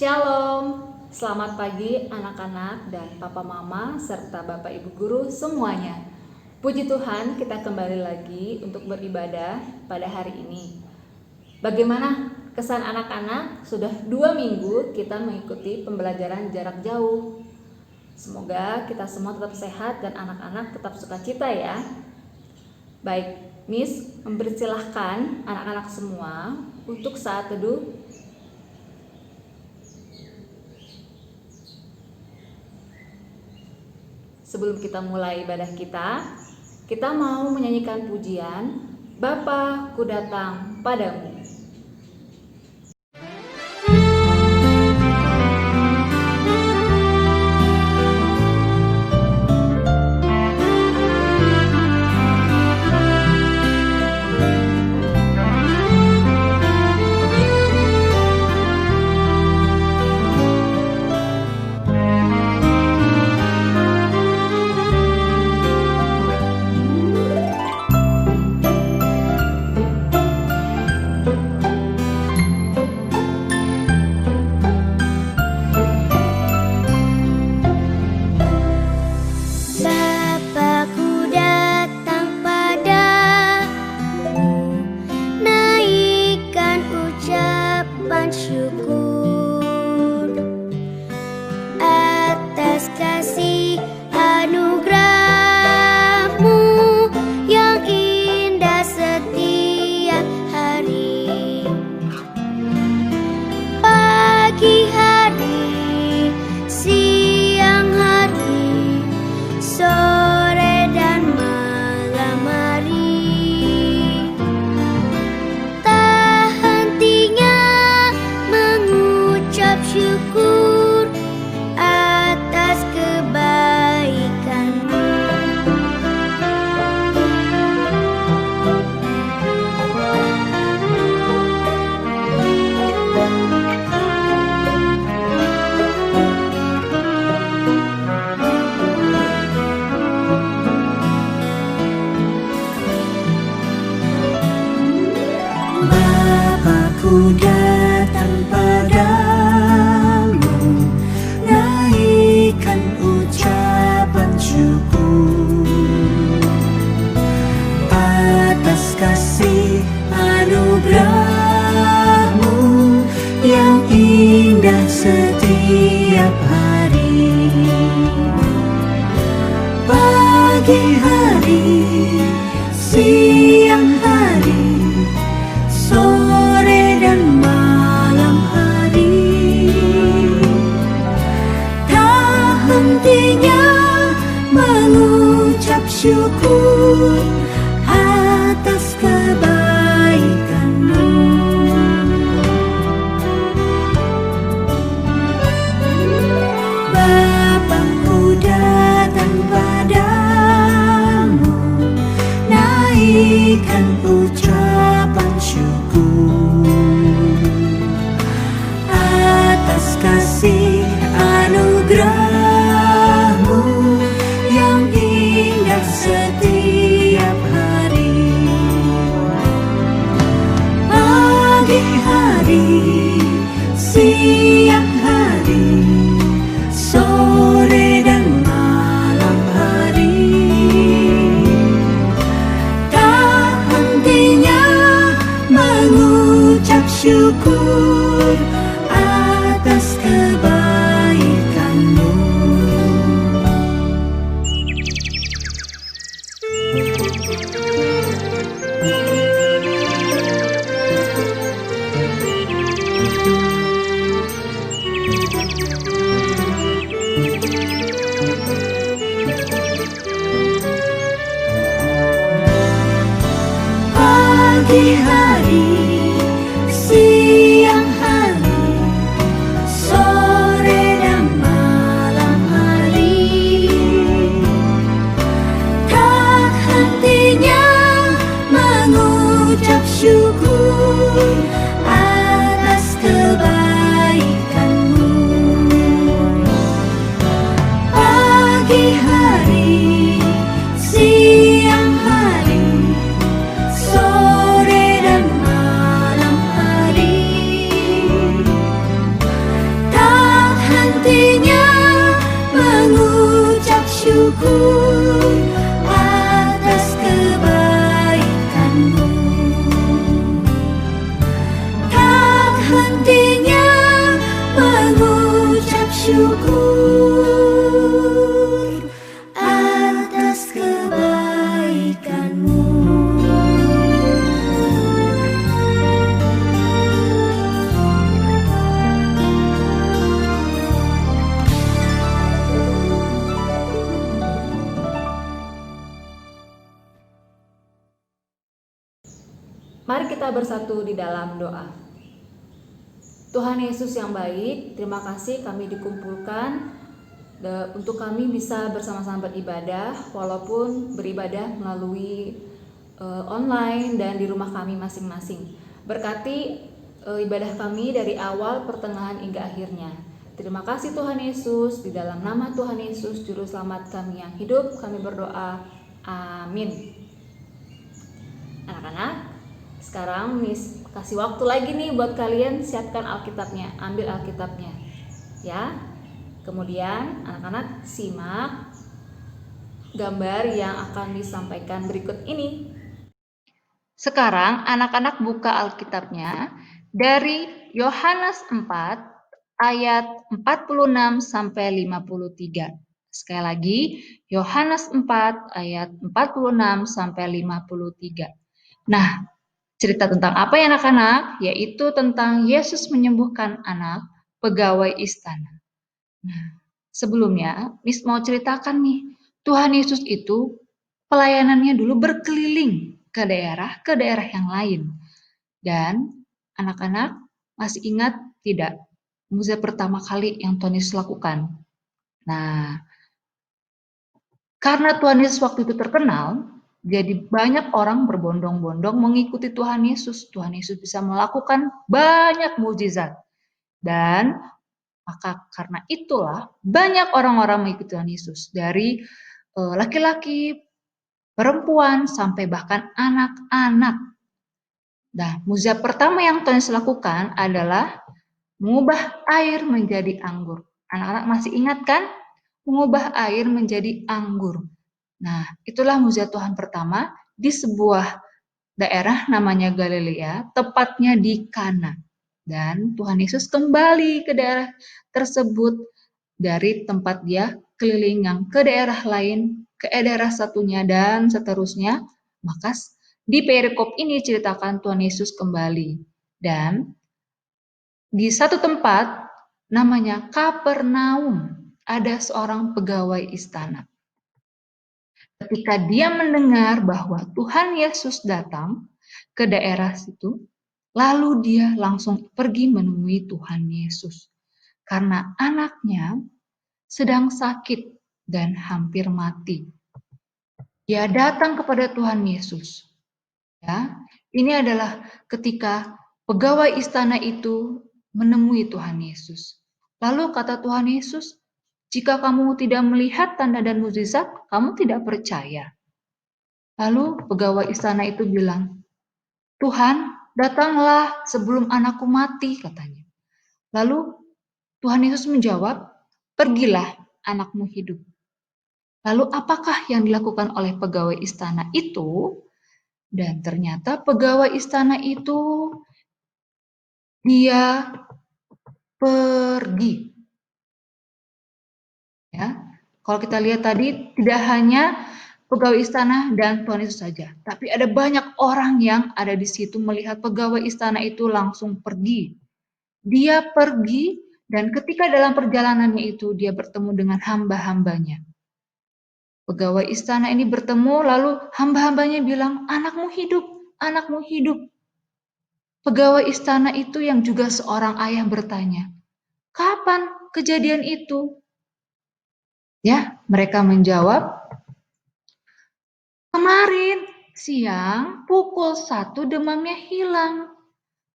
Shalom, selamat pagi anak-anak dan papa mama serta bapak ibu guru semuanya. Puji Tuhan, kita kembali lagi untuk beribadah pada hari ini. Bagaimana kesan anak-anak? Sudah 2 minggu kita mengikuti pembelajaran jarak jauh. Semoga kita semua tetap sehat dan anak-anak tetap sukacita ya. Baik, Miss mempersilahkan anak-anak semua untuk saat teduh. Sebelum kita mulai ibadah kita mau menyanyikan pujian Bapa ku datang padamu. syukur atas kebaikan-Mu. Tak hentinya mengucap syukur atas kebaikan-Mu. Mari kita bersatu di dalam doa. Tuhan Yesus yang baik, terima kasih kami dikumpulkan untuk kami bisa bersama-sama beribadah, walaupun beribadah melalui online dan di rumah kami masing-masing. Berkati ibadah kami dari awal, pertengahan hingga akhirnya. Terima kasih Tuhan Yesus, di dalam nama Tuhan Yesus, Juru Selamat kami yang hidup, kami berdoa. Amin. Anak-anak, sekarang Miss kasih waktu lagi nih buat kalian siapkan Alkitabnya, ambil Alkitabnya ya. Kemudian anak-anak simak gambar yang akan disampaikan berikut ini. Sekarang anak-anak buka Alkitabnya dari Yohanes 4 ayat 46 sampai 53. Sekali lagi, Yohanes 4 ayat 46 sampai 53. Nah, cerita tentang apa ya anak-anak? Yaitu tentang Yesus menyembuhkan anak pegawai istana. Nah, sebelumnya Miss mau ceritakan nih, Tuhan Yesus itu pelayanannya dulu berkeliling ke daerah yang lain. Dan anak-anak masih ingat tidak mukjizat pertama kali yang Tuhan Yesus lakukan? Nah, karena Tuhan Yesus waktu itu terkenal, jadi banyak orang berbondong-bondong mengikuti Tuhan Yesus. Tuhan Yesus bisa melakukan banyak mukjizat. Dan maka karena itulah banyak orang-orang mengikuti Tuhan Yesus. Dari laki-laki, perempuan, sampai bahkan anak-anak. Nah, mukjizat pertama yang Tuhan Yesus lakukan adalah mengubah air menjadi anggur. Anak-anak masih ingat kan? Mengubah air menjadi anggur. Nah, itulah mukjizat Tuhan pertama di sebuah daerah namanya Galilea, tepatnya di Kana. Dan Tuhan Yesus kembali ke daerah tersebut dari tempat dia keliling ke daerah lain, ke daerah satunya, dan seterusnya. Maka di perikop ini ceritakan Tuhan Yesus kembali. Dan di satu tempat namanya Kapernaum, ada seorang pegawai istana. Ketika dia mendengar bahwa Tuhan Yesus datang ke daerah situ, lalu dia langsung pergi menemui Tuhan Yesus. Karena anaknya sedang sakit dan hampir mati. Dia datang kepada Tuhan Yesus. Ya, ini adalah ketika pegawai istana itu menemui Tuhan Yesus. Lalu kata Tuhan Yesus, jika kamu tidak melihat tanda dan mukjizat, kamu tidak percaya. Lalu pegawai istana itu bilang, Tuhan, datanglah sebelum anakku mati, katanya. Lalu Tuhan Yesus menjawab, pergilah, anakmu hidup. Lalu apakah yang dilakukan oleh pegawai istana itu? Dan ternyata pegawai istana itu dia pergi. Ya, kalau kita lihat tadi tidak hanya pegawai istana dan Tuhan Yesus saja, tapi ada banyak orang yang ada di situ melihat pegawai istana itu langsung pergi. Dia pergi dan ketika dalam perjalanannya itu dia bertemu dengan hamba-hambanya. Pegawai istana ini bertemu lalu hamba-hambanya bilang, anakmu hidup, anakmu hidup. Pegawai istana itu yang juga seorang ayah bertanya, kapan kejadian itu? Ya, mereka menjawab, kemarin siang pukul 1 demamnya hilang.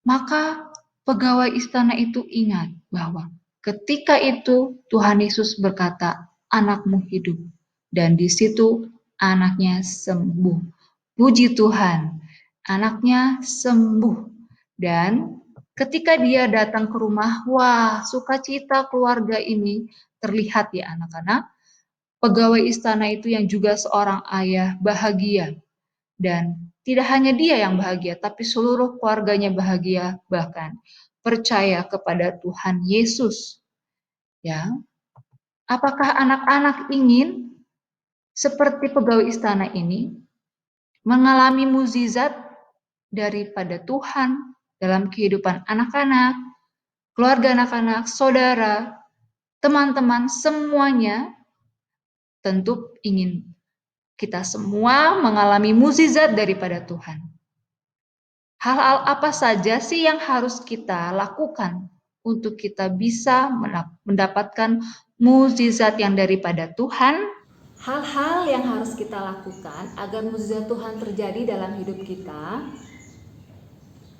Maka pegawai istana itu ingat bahwa ketika itu Tuhan Yesus berkata, anakmu hidup. Dan di situ anaknya sembuh. Puji Tuhan, anaknya sembuh. Dan ketika dia datang ke rumah, wah, sukacita keluarga ini terlihat ya anak-anak. Pegawai istana itu yang juga seorang ayah bahagia. Dan tidak hanya dia yang bahagia, tapi seluruh keluarganya bahagia, bahkan percaya kepada Tuhan Yesus. Ya, apakah anak-anak ingin seperti pegawai istana ini mengalami mukjizat daripada Tuhan dalam kehidupan anak-anak, keluarga anak-anak, saudara, teman-teman, semuanya tentu ingin kita semua mengalami mukjizat daripada Tuhan. Hal-hal apa saja sih yang harus kita lakukan untuk kita bisa mendapatkan mukjizat yang daripada Tuhan? Hal-hal yang harus kita lakukan agar mukjizat Tuhan terjadi dalam hidup kita.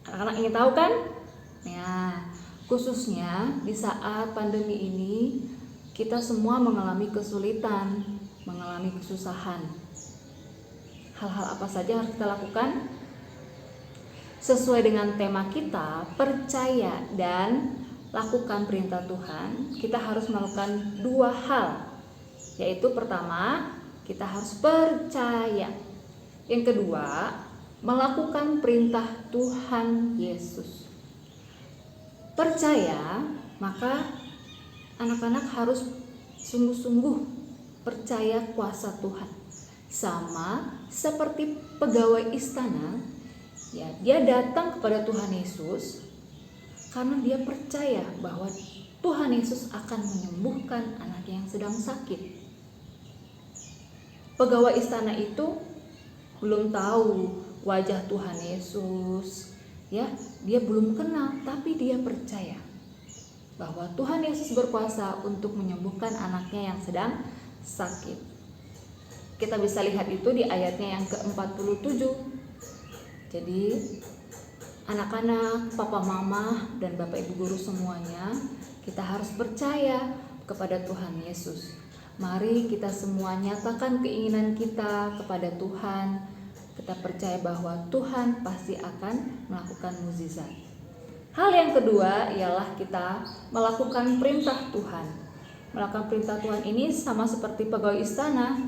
Anak-anak ingin tahu kan? Ya, khususnya di saat pandemi ini kita semua mengalami kesulitan, mengalami kesusahan. Hal-hal apa saja harus kita lakukan? Sesuai dengan tema kita, percaya dan lakukan perintah Tuhan, kita harus melakukan dua hal. Yaitu pertama, kita harus percaya. Yang kedua, melakukan perintah Tuhan Yesus. Percaya, maka anak-anak harus sungguh-sungguh percaya kuasa Tuhan. Sama seperti pegawai istana, ya, dia datang kepada Tuhan Yesus karena dia percaya bahwa Tuhan Yesus akan menyembuhkan anaknya yang sedang sakit. Pegawai istana itu belum tahu wajah Tuhan Yesus, ya, dia belum kenal, tapi dia percaya bahwa Tuhan Yesus berkuasa untuk menyembuhkan anaknya yang sedang sakit. Kita bisa lihat itu di ayatnya yang ke-47. Jadi anak-anak, papa mama, dan bapak ibu guru semuanya, kita harus percaya kepada Tuhan Yesus. Mari kita semua nyatakan keinginan kita kepada Tuhan. Kita percaya bahwa Tuhan pasti akan melakukan mukjizat. Hal yang kedua ialah kita melakukan perintah Tuhan. Melakukan perintah Tuhan ini sama seperti pegawai istana.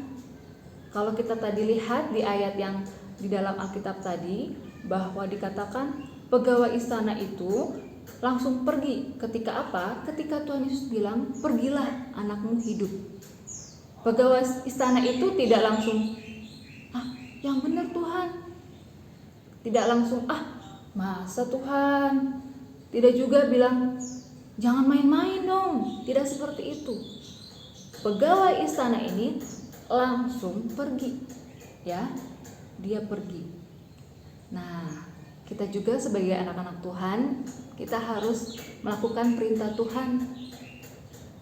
Kalau kita tadi lihat di ayat yang di dalam Alkitab tadi, bahwa dikatakan pegawai istana itu langsung pergi. Ketika apa? Ketika Tuhan Yesus bilang, pergilah anakmu hidup. Pegawai istana itu tidak langsung, yang benar Tuhan. Tidak langsung, masa Tuhan. Tidak juga bilang, jangan main-main dong. Tidak seperti itu. Pegawai istana ini langsung pergi. Ya, dia pergi. Nah, kita juga sebagai anak-anak Tuhan, kita harus melakukan perintah Tuhan.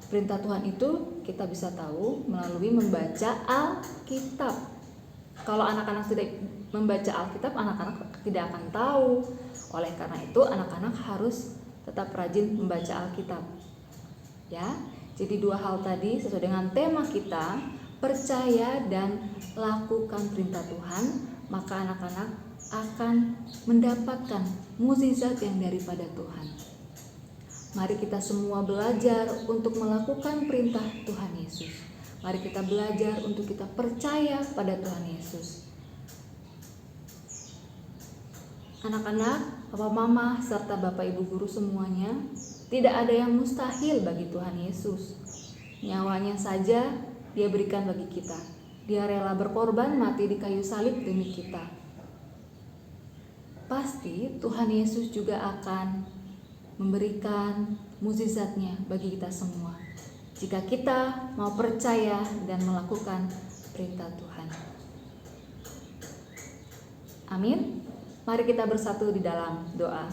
Perintah Tuhan itu kita bisa tahu melalui membaca Alkitab. Kalau anak-anak tidak membaca Alkitab, anak-anak tidak akan tahu. Oleh karena itu, anak-anak harus tetap rajin membaca Alkitab. Ya, jadi dua hal tadi sesuai dengan tema kita, percaya dan lakukan perintah Tuhan, maka anak-anak akan mendapatkan mukjizat yang daripada Tuhan. Mari kita semua belajar untuk melakukan perintah Tuhan Yesus. Mari kita belajar untuk kita percaya pada Tuhan Yesus. Anak-anak, papa mama, serta bapak ibu guru semuanya, tidak ada yang mustahil bagi Tuhan Yesus. Nyawanya saja dia berikan bagi kita. Dia rela berkorban mati di kayu salib demi kita. Pasti Tuhan Yesus juga akan memberikan mukjizatnya bagi kita semua, jika kita mau percaya dan melakukan perintah Tuhan. Amin. Mari kita bersatu di dalam doa.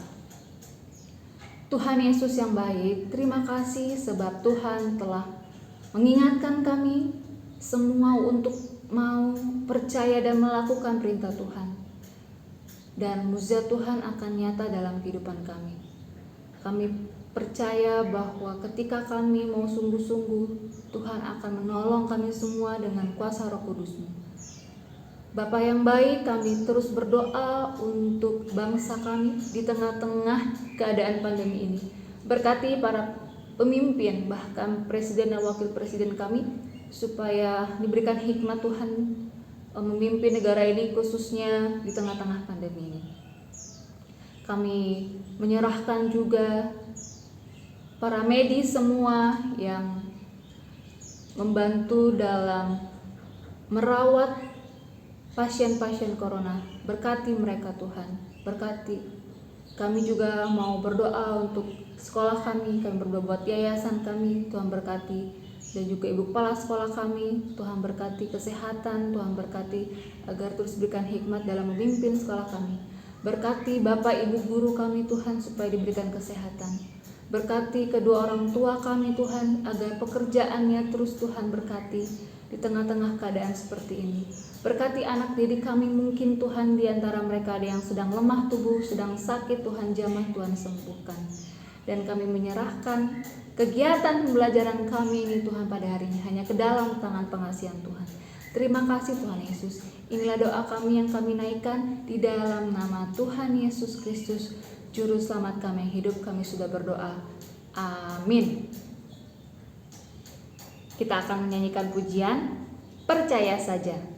Tuhan Yesus yang baik, terima kasih sebab Tuhan telah mengingatkan kami semua untuk mau percaya dan melakukan perintah Tuhan. Dan mukjizat Tuhan akan nyata dalam kehidupan kami. Kami percaya bahwa ketika kami mau sungguh-sungguh, Tuhan akan menolong kami semua dengan kuasa Roh Kudus-Mu. Bapa yang baik, kami terus berdoa untuk bangsa kami di tengah-tengah keadaan pandemi ini. Berkati para pemimpin, bahkan presiden dan wakil presiden kami, supaya diberikan hikmat Tuhan memimpin negara ini khususnya di tengah-tengah pandemi ini. Kami menyerahkan juga para medis semua yang membantu dalam merawat pasien-pasien corona. Berkati mereka Tuhan, berkati. Kami juga mau berdoa untuk sekolah kami berdoa buat yayasan kami, Tuhan berkati. Dan juga ibu kepala sekolah kami, Tuhan berkati kesehatan, Tuhan berkati agar terus berikan hikmat dalam memimpin sekolah kami. Berkati Bapak Ibu guru kami Tuhan supaya diberikan kesehatan. Berkati kedua orang tua kami Tuhan agar pekerjaannya terus Tuhan berkati di tengah-tengah keadaan seperti ini. Berkati anak didik kami, mungkin Tuhan di antara mereka ada yang sedang lemah tubuh, sedang sakit, Tuhan jamah, Tuhan sembuhkan. Dan kami menyerahkan kegiatan pembelajaran kami ini Tuhan pada hari ini hanya ke dalam tangan pengasihan Tuhan. Terima kasih Tuhan Yesus. Inilah doa kami yang kami naikkan di dalam nama Tuhan Yesus Kristus, Juru Selamat kami yang hidup. Kami sudah berdoa. Amin. Kita akan menyanyikan pujian Percaya Saja.